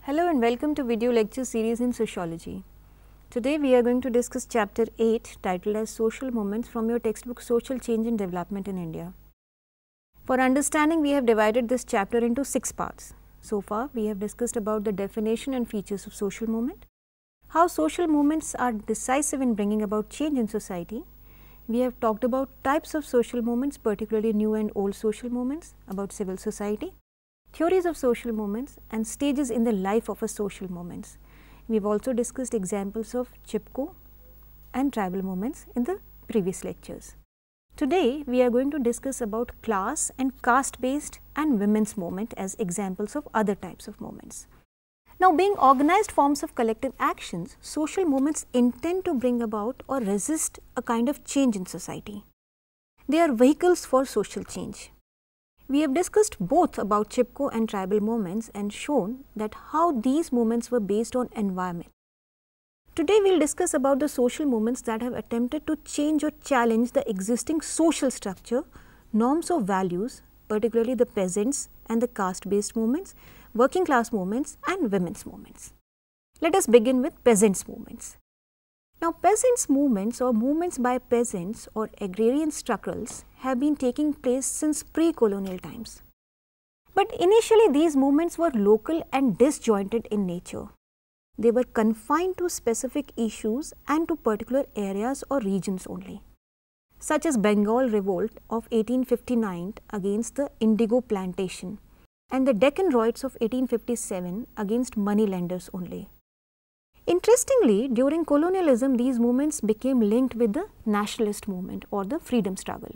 Hello and welcome to video lecture series in sociology. Today we are going to discuss chapter 8 titled as Social Movements from your textbook Social Change and Development in India. For understanding, we have divided this chapter into 6 parts. So far we have discussed about the definition and features of social movement, how social movements are decisive in bringing about change in society. We have talked about types of social movements, particularly new and old social movements, about civil society, theories of social movements and stages in the life of a social movements. We have also discussed examples of Chipko and tribal movements in the previous lectures. Today we are going to discuss about class and caste based and women's movement as examples of other types of movements. Now, being organized forms of collective actions, social movements intend to bring about or resist a kind of change in society. They are vehicles for social change. We have discussed both about Chipko and tribal movements and shown that how these movements were based on environment. Today we will discuss about the social movements that have attempted to change or challenge the existing social structure, norms or values, particularly the peasants and the caste based movements, working class movements and women's movements. Let us begin with peasants movements. Now, peasants movements or movements by peasants or agrarian struggles have been taking place since pre-colonial times. But initially these movements were local and disjointed in nature. They were confined to specific issues and to particular areas or regions only, such as Bengal revolt of 1859 against the indigo plantation and the Deccan riots of 1857 against moneylenders only. Interestingly, during colonialism, these movements became linked with the nationalist movement or the freedom struggle.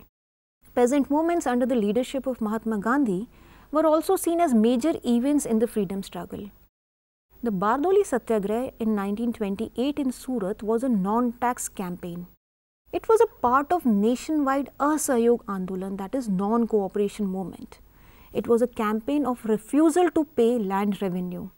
Peasant movements under the leadership of Mahatma Gandhi were also seen as major events in the freedom struggle. The Bardoli Satyagraha in 1928 in Surat was a non-tax campaign. It was a part of nationwide Asahayog Andolan, that is non-cooperation movement. It was a campaign of refusal to pay land revenue.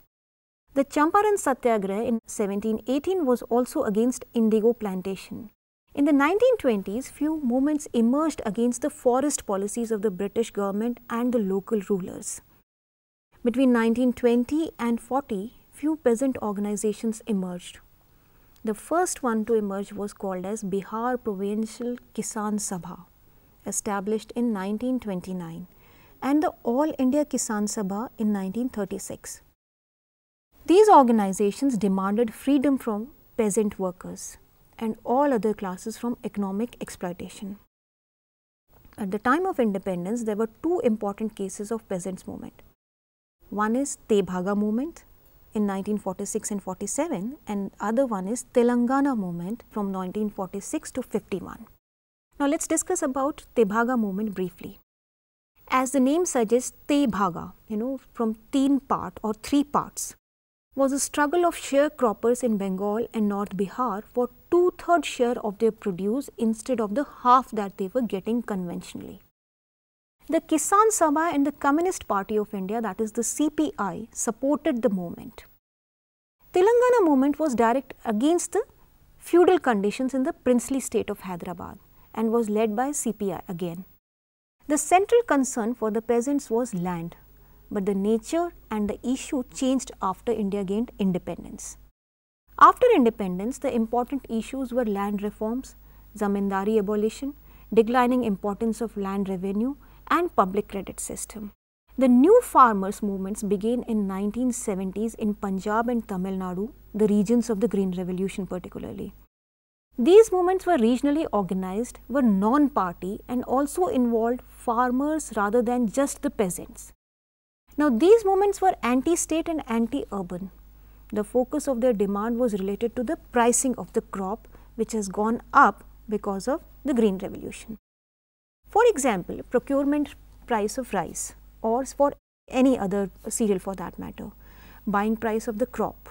The Champaran Satyagraha in 1718 was also against indigo plantation. In the 1920s, few movements emerged against the forest policies of the British government and the local rulers. Between 1920 and 40, few peasant organizations emerged. The first one to emerge was called as Bihar Provincial Kisan Sabha, established in 1929, and the All India Kisan Sabha in 1936. These organizations demanded freedom from peasant workers and all other classes from economic exploitation. At the time of independence, there were two important cases of peasants' movement. One is Tebhaga movement in 1946 and 47, and other one is Telangana movement from 1946 to 51. Now, let us discuss about Tebhaga movement briefly. As the name suggests, Tebhaga, from teen part or 3 parts, was a struggle of sharecroppers in Bengal and North Bihar for 2/3 share of their produce instead of the half that they were getting conventionally. The Kisan Sabha and the Communist Party of India, that is the CPI, supported the movement. Telangana movement was direct against the feudal conditions in the princely state of Hyderabad and was led by CPI again. The central concern for the peasants was land, but the nature and the issue changed after India gained independence. After independence, the important issues were land reforms, zamindari abolition, declining importance of land revenue and public credit system. The new farmers movements began in 1970s in Punjab and Tamil Nadu, the regions of the Green Revolution particularly. These movements were regionally organized, were non-party and also involved farmers rather than just the peasants. Now, these movements were anti-state and anti-urban. The focus of their demand was related to the pricing of the crop, which has gone up because of the Green Revolution. For example, procurement price of rice or for any other cereal for that matter, buying price of the crop,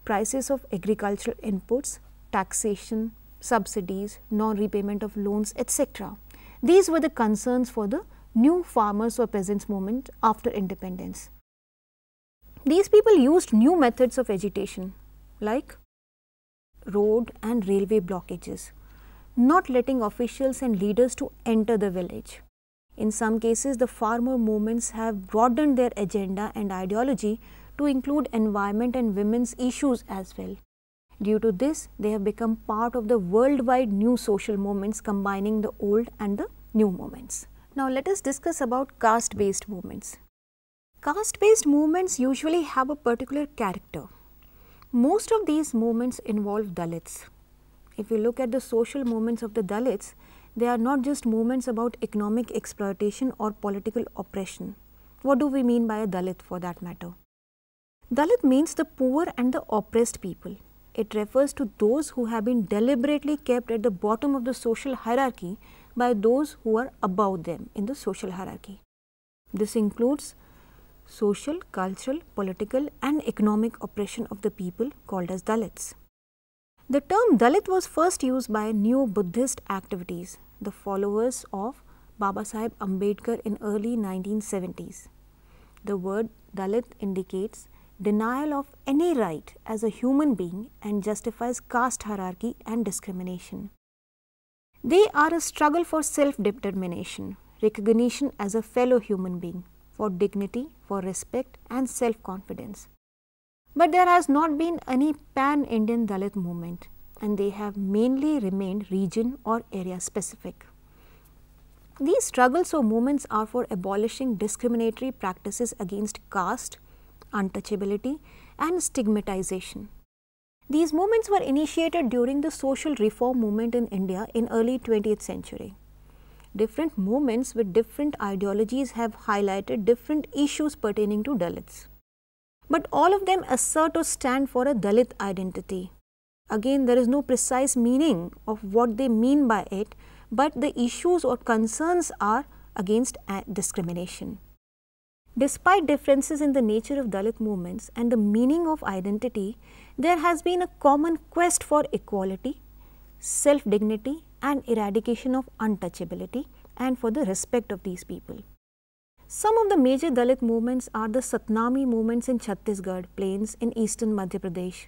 prices of agricultural inputs, taxation, subsidies, non-repayment of loans, etc. These were the concerns for the new farmers or peasants movement after independence. These people used new methods of agitation like road and railway blockages, not letting officials and leaders to enter the village. In some cases, the farmer movements have broadened their agenda and ideology to include environment and women's issues as well. Due to this, they have become part of the worldwide new social movements combining the old and the new movements. Now let us discuss about caste-based movements. Caste-based movements usually have a particular character. Most of these movements involve Dalits. If you look at the social movements of the Dalits, they are not just movements about economic exploitation or political oppression. What do we mean by a Dalit for that matter? Dalit means the poor and the oppressed people. It refers to those who have been deliberately kept at the bottom of the social hierarchy by those who are above them in the social hierarchy. This includes social, cultural, political and economic oppression of the people called as Dalits. The term Dalit was first used by new Buddhist activities, the followers of Babasaheb Ambedkar in early 1970s. The word Dalit indicates denial of any right as a human being and justifies caste hierarchy and discrimination. They are a struggle for self-determination, recognition as a fellow human being, for dignity, for respect and self-confidence. But there has not been any pan-Indian Dalit movement, and they have mainly remained region or area specific. These struggles or movements are for abolishing discriminatory practices against caste, untouchability and stigmatization. These movements were initiated during the social reform movement in India in early 20th century. Different movements with different ideologies have highlighted different issues pertaining to Dalits. But all of them assert or stand for a Dalit identity. Again, there is no precise meaning of what they mean by it, but the issues or concerns are against discrimination. Despite differences in the nature of Dalit movements and the meaning of identity, there has been a common quest for equality, self-dignity and eradication of untouchability and for the respect of these people. Some of the major Dalit movements are the Satnami movements in Chhattisgarh plains in eastern Madhya Pradesh,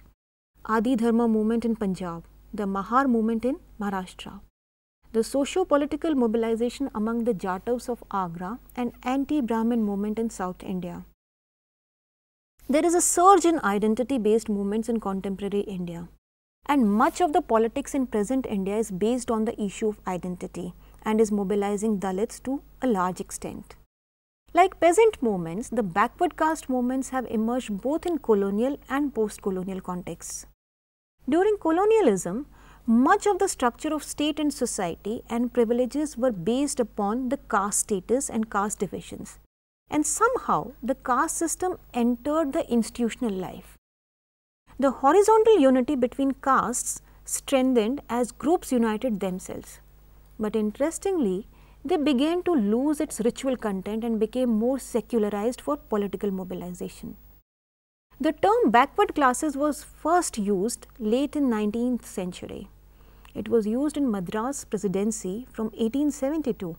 Adi Dharma movement in Punjab, the Mahar movement in Maharashtra, the socio-political mobilization among the Jatavs of Agra and anti-Brahmin movement in South India. There is a surge in identity-based movements in contemporary India, and much of the politics in present India is based on the issue of identity and is mobilizing Dalits to a large extent. Like peasant movements, the backward caste movements have emerged both in colonial and post-colonial contexts. During colonialism, much of the structure of state and society and privileges were based upon the caste status and caste divisions, and somehow the caste system entered the institutional life. The horizontal unity between castes strengthened as groups united themselves, but interestingly, they began to lose its ritual content and became more secularized for political mobilization. The term backward classes was first used late in 19th century. It was used in Madras Presidency from 1872,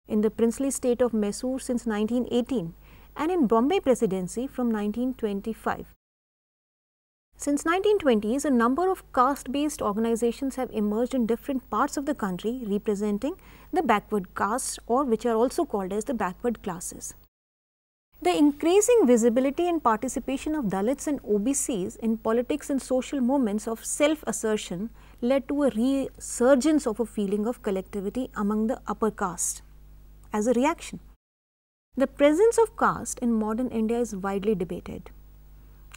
in the princely state of Mysore since 1918 and in Bombay Presidency from 1925. Since 1920s, a number of caste-based organizations have emerged in different parts of the country representing the backward castes or which are also called as the backward classes. The increasing visibility and participation of Dalits and OBCs in politics and social movements of self-assertion led to a resurgence of a feeling of collectivity among the upper caste. As a reaction, the presence of caste in modern India is widely debated.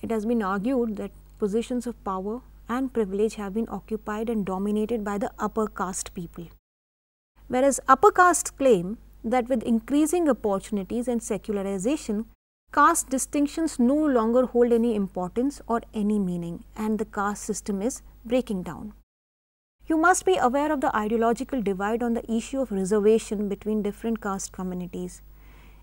It has been argued that positions of power and privilege have been occupied and dominated by the upper caste people, whereas upper castes claim that with increasing opportunities and secularization, caste distinctions no longer hold any importance or any meaning and the caste system is breaking down. You must be aware of the ideological divide on the issue of reservation between different caste communities.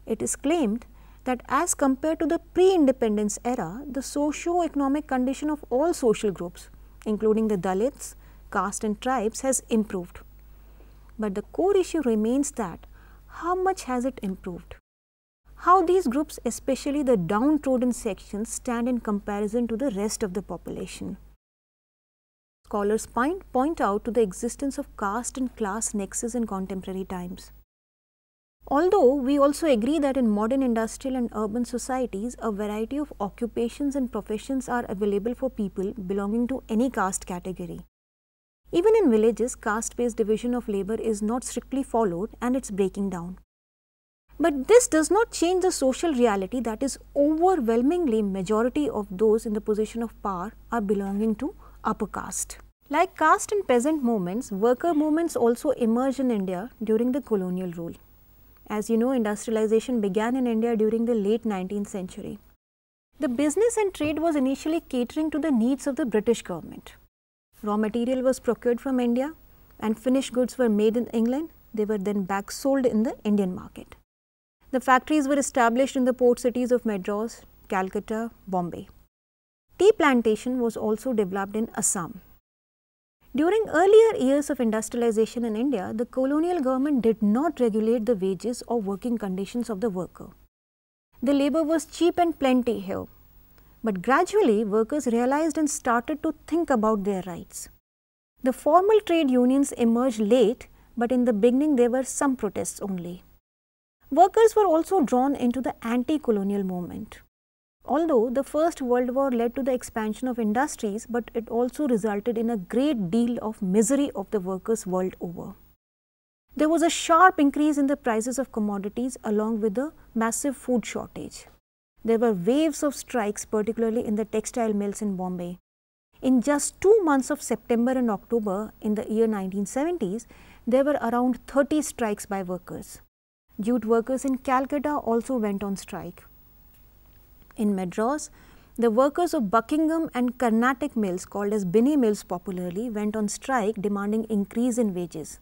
It is claimed that as compared to the pre-independence era, the socio-economic condition of all social groups, including the Dalits, caste and tribes, has improved. But the core issue remains that how much has it improved? How these groups, especially the downtrodden sections, stand in comparison to the rest of the population. Scholars point out to the existence of caste and class nexus in contemporary times. Although we also agree that in modern industrial and urban societies, a variety of occupations and professions are available for people belonging to any caste category. Even in villages, caste-based division of labor is not strictly followed and it's breaking down. But this does not change the social reality that is overwhelmingly majority of those in the position of power are belonging to upper caste. Like caste and peasant movements, worker movements also emerged in India during the colonial rule. As you know, industrialization began in India during the late 19th century. The business and trade was initially catering to the needs of the British government. Raw material was procured from India and finished goods were made in England. They were then back sold in the Indian market. The factories were established in the port cities of Madras, Calcutta, Bombay. Tea plantation was also developed in Assam. During earlier years of industrialization in India, the colonial government did not regulate the wages or working conditions of the worker. The labor was cheap and plenty here. But gradually, workers realized and started to think about their rights. The formal trade unions emerged late, but in the beginning there were some protests only. Workers were also drawn into the anti-colonial movement. Although the First World War led to the expansion of industries, but it also resulted in a great deal of misery of the workers world over. There was a sharp increase in the prices of commodities along with a massive food shortage. There were waves of strikes, particularly in the textile mills in Bombay. In just 2 months of September and October in the year 1970s, there were around 30 strikes by workers. Jute workers in Calcutta also went on strike. In Madras, the workers of Buckingham and Carnatic mills, called as Binney mills popularly, went on strike demanding increase in wages.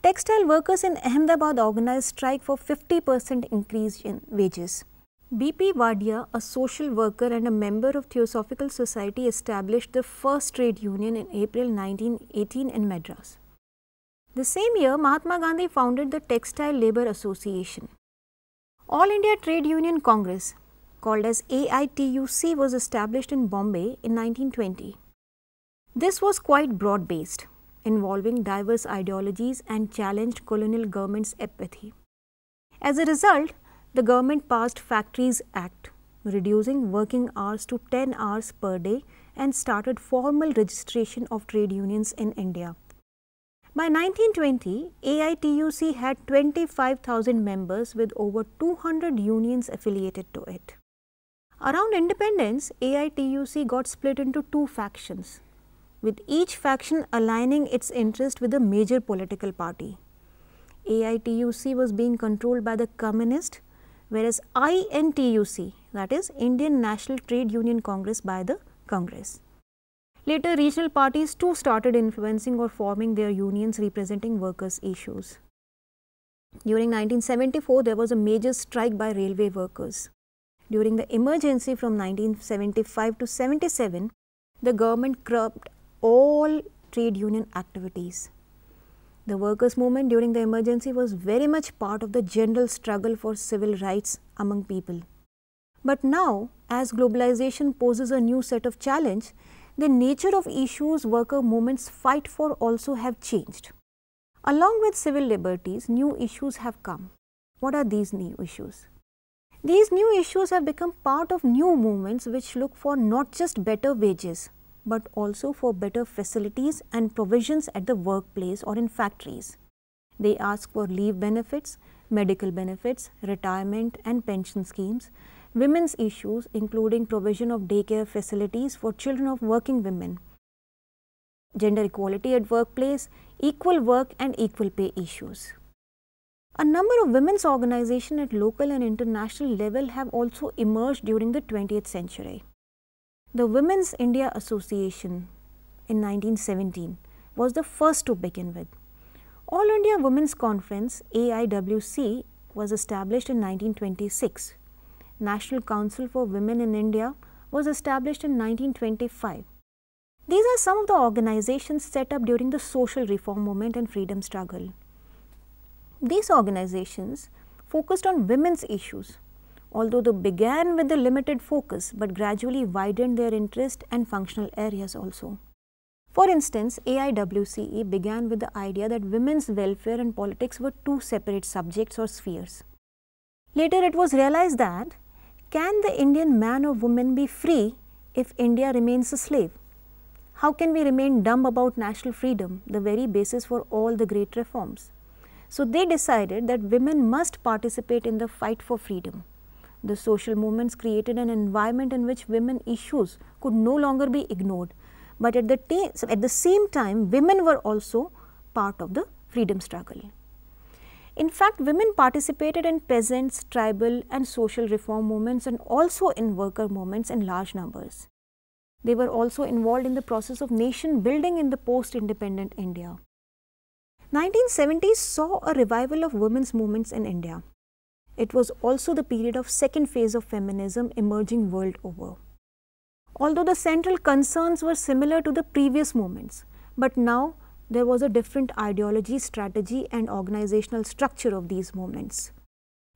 Textile workers in Ahmedabad organized strike for 50% increase in wages. B.P. Wadia, a social worker and a member of Theosophical Society, established the first trade union in April 1918 in Madras. The same year, Mahatma Gandhi founded the Textile Labour Association. All India Trade Union Congress, called as AITUC, was established in Bombay in 1920. This was quite broad-based, involving diverse ideologies and challenged colonial government's apathy. As a result, the government passed Factories Act, reducing working hours to 10 hours per day and started formal registration of trade unions in India. By 1920, AITUC had 25,000 members with over 200 unions affiliated to it. Around independence, AITUC got split into two factions, with each faction aligning its interest with a major political party. AITUC was being controlled by the Communist, whereas INTUC, that is Indian National Trade Union Congress, by the Congress. Later, regional parties too started influencing or forming their unions representing workers' issues. During 1974, there was a major strike by railway workers. During the emergency from 1975 to 77, the government curbed all trade union activities. The workers' movement during the emergency was very much part of the general struggle for civil rights among people. But now, as globalization poses a new set of challenge, the nature of issues worker movements fight for also have changed. Along with civil liberties, new issues have come. What are these new issues? These new issues have become part of new movements which look for not just better wages, but also for better facilities and provisions at the workplace or in factories. They ask for leave benefits, medical benefits, retirement and pension schemes, women's issues including provision of daycare facilities for children of working women, gender equality at workplace, equal work and equal pay issues. A number of women's organizations at local and international level have also emerged during the 20th century. The Women's India Association in 1917 was the first to begin with. All India Women's Conference AIWC was established in 1926. National Council for Women in India was established in 1925. These are some of the organizations set up during the social reform movement and freedom struggle. These organizations focused on women's issues, although they began with a limited focus but gradually widened their interest and functional areas also. For instance, AIWCE began with the idea that women's welfare and politics were two separate subjects or spheres. Later it was realized that, can the Indian man or woman be free if India remains a slave? How can we remain dumb about national freedom, the very basis for all the great reforms? So they decided that women must participate in the fight for freedom. The social movements created an environment in which women issues could no longer be ignored, but at the same time women were also part of the freedom struggle. In fact, women participated in peasants, tribal and social reform movements and also in worker movements in large numbers. They were also involved in the process of nation building in the post-independent India. 1970s saw a revival of women's movements in India. It was also the period of second phase of feminism emerging world over. Although the central concerns were similar to the previous movements, but now there was a different ideology, strategy and organizational structure of these movements.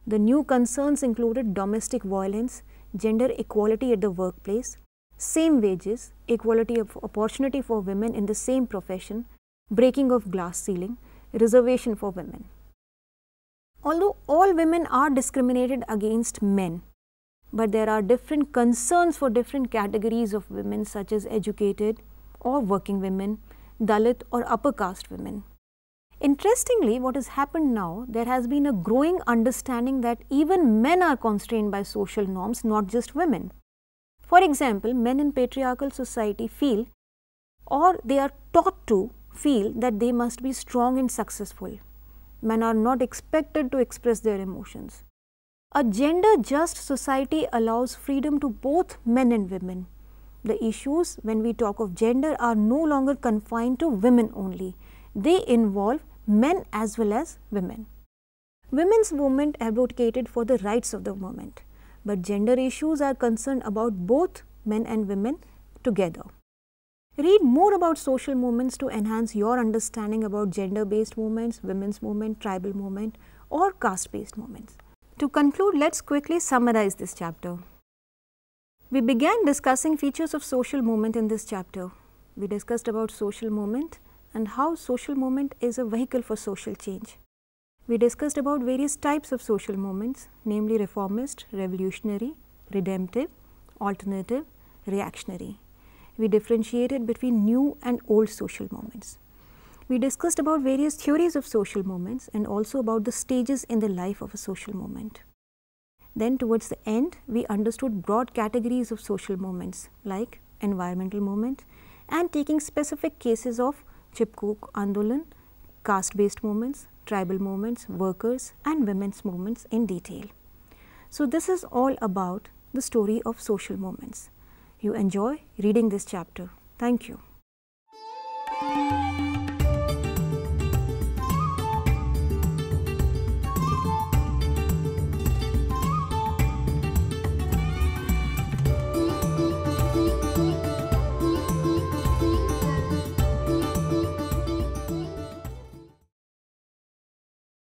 The new concerns included domestic violence, gender equality at the workplace, same wages, equality of opportunity for women in the same profession, breaking of glass ceiling, reservation for women. Although all women are discriminated against men, but there are different concerns for different categories of women such as educated or working women, Dalit or upper caste women. Interestingly, what has happened now, there has been a growing understanding that even men are constrained by social norms, not just women. For example, men in patriarchal society feel, or they are taught to feel, that they must be strong and successful. Men are not expected to express their emotions. A gender-just society allows freedom to both men and women. The issues when we talk of gender are no longer confined to women only. They involve men as well as women. Women's movement advocated for the rights of the movement, but gender issues are concerned about both men and women together. Read more about social movements to enhance your understanding about gender-based movements, women's movement, tribal movement or caste-based movements. To conclude, let's quickly summarize this chapter. We began discussing features of social movement in this chapter. We discussed about social movement and how social movement is a vehicle for social change. We discussed about various types of social movements, namely reformist, revolutionary, redemptive, alternative, reactionary. We differentiated between new and old social movements. We discussed about various theories of social movements and also about the stages in the life of a social movement. Then towards the end, we understood broad categories of social movements like environmental movement and taking specific cases of Chipko Andolan, caste-based movements, tribal movements, workers and women's movements in detail. So this is all about the story of social movements. You enjoy reading this chapter. Thank you.